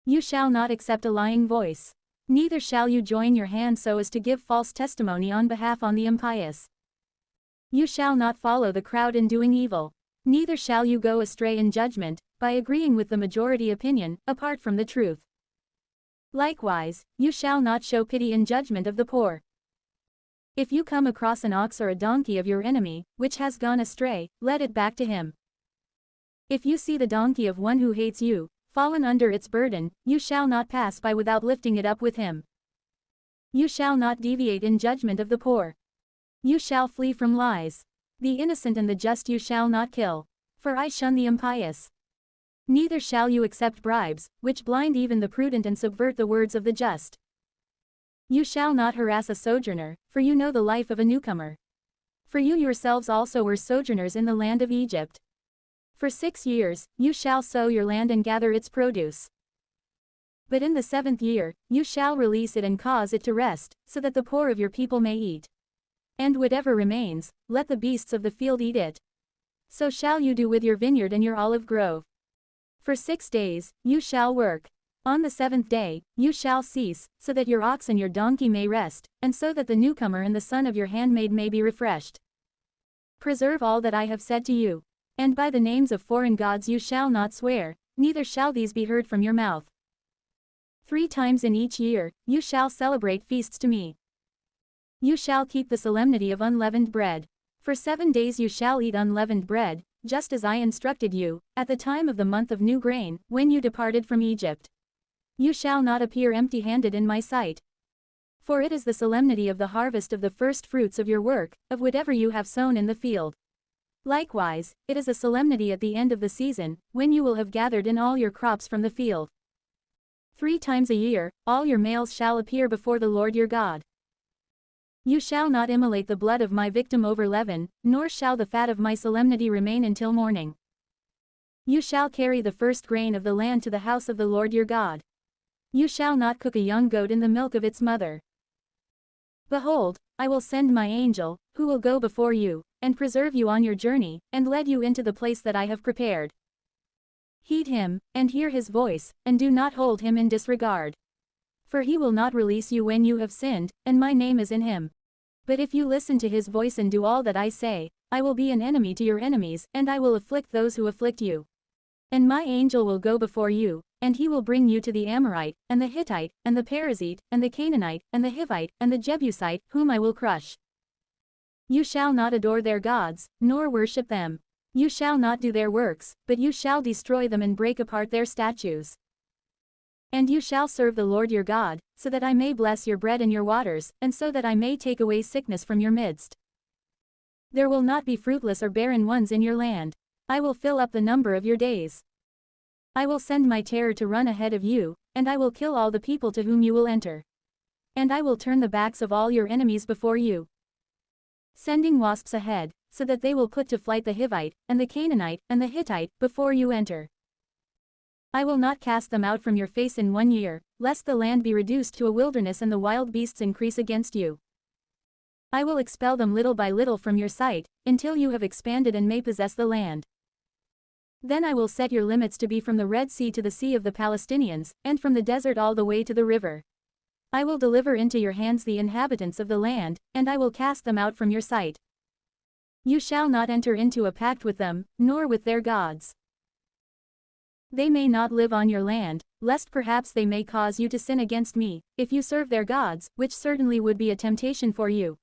You shall not accept a lying voice. Neither shall you join your hand so as to give false testimony on behalf on the impious. You shall not follow the crowd in doing evil. Neither shall you go astray in judgment, by agreeing with the majority opinion, apart from the truth. Likewise, you shall not show pity in judgment of the poor. If you come across an ox or a donkey of your enemy, which has gone astray, let it back to him. If you see the donkey of one who hates you, fallen under its burden, you shall not pass by without lifting it up with him. You shall not deviate in judgment of the poor. You shall flee from lies. The innocent and the just you shall not kill. For I shun the impious. Neither shall you accept bribes, which blind even the prudent and subvert the words of the just. You shall not harass a sojourner, for you know the life of a newcomer. For you yourselves also were sojourners in the land of Egypt. For 6 years, you shall sow your land and gather its produce. But in the 7th year, you shall release it and cause it to rest, so that the poor of your people may eat. And whatever remains, let the beasts of the field eat it. So shall you do with your vineyard and your olive grove. For 6 days, you shall work. On the 7th day, you shall cease, so that your ox and your donkey may rest, and so that the newcomer and the son of your handmaid may be refreshed. Preserve all that I have said to you. And by the names of foreign gods you shall not swear, neither shall these be heard from your mouth. 3 times in each year, you shall celebrate feasts to me. You shall keep the solemnity of unleavened bread. For 7 days you shall eat unleavened bread, just as I instructed you, at the time of the month of new grain, when you departed from Egypt. You shall not appear empty-handed in my sight. For it is the solemnity of the harvest of the first fruits of your work, of whatever you have sown in the field. Likewise, it is a solemnity at the end of the season, when you will have gathered in all your crops from the field. 3 times a year, all your males shall appear before the Lord your God. You shall not immolate the blood of my victim over leaven, nor shall the fat of my solemnity remain until morning. You shall carry the first grain of the land to the house of the Lord your God. You shall not cook a young goat in the milk of its mother. Behold, I will send my angel, who will go before you, and preserve you on your journey, and lead you into the place that I have prepared. Heed him, and hear his voice, and do not hold him in disregard. For he will not release you when you have sinned, and my name is in him. But if you listen to his voice and do all that I say, I will be an enemy to your enemies, and I will afflict those who afflict you. And my angel will go before you, and he will bring you to the Amorite, and the Hittite, and the Perizzite, and the Canaanite, and the Hivite, and the Jebusite, whom I will crush. You shall not adore their gods, nor worship them. You shall not do their works, but you shall destroy them and break apart their statues. And you shall serve the Lord your God, so that I may bless your bread and your waters, and so that I may take away sickness from your midst. There will not be fruitless or barren ones in your land. I will fill up the number of your days. I will send my terror to run ahead of you, and I will kill all the people to whom you will enter. And I will turn the backs of all your enemies before you, sending wasps ahead, so that they will put to flight the Hivite, and the Canaanite, and the Hittite, before you enter. I will not cast them out from your face in 1 year, lest the land be reduced to a wilderness and the wild beasts increase against you. I will expel them little by little from your sight, until you have expanded and may possess the land. Then I will set your limits to be from the Red Sea to the Sea of the Palestinians, and from the desert all the way to the river. I will deliver into your hands the inhabitants of the land, and I will cast them out from your sight. You shall not enter into a pact with them, nor with their gods. They may not live on your land, lest perhaps they may cause you to sin against me, if you serve their gods, which certainly would be a temptation for you.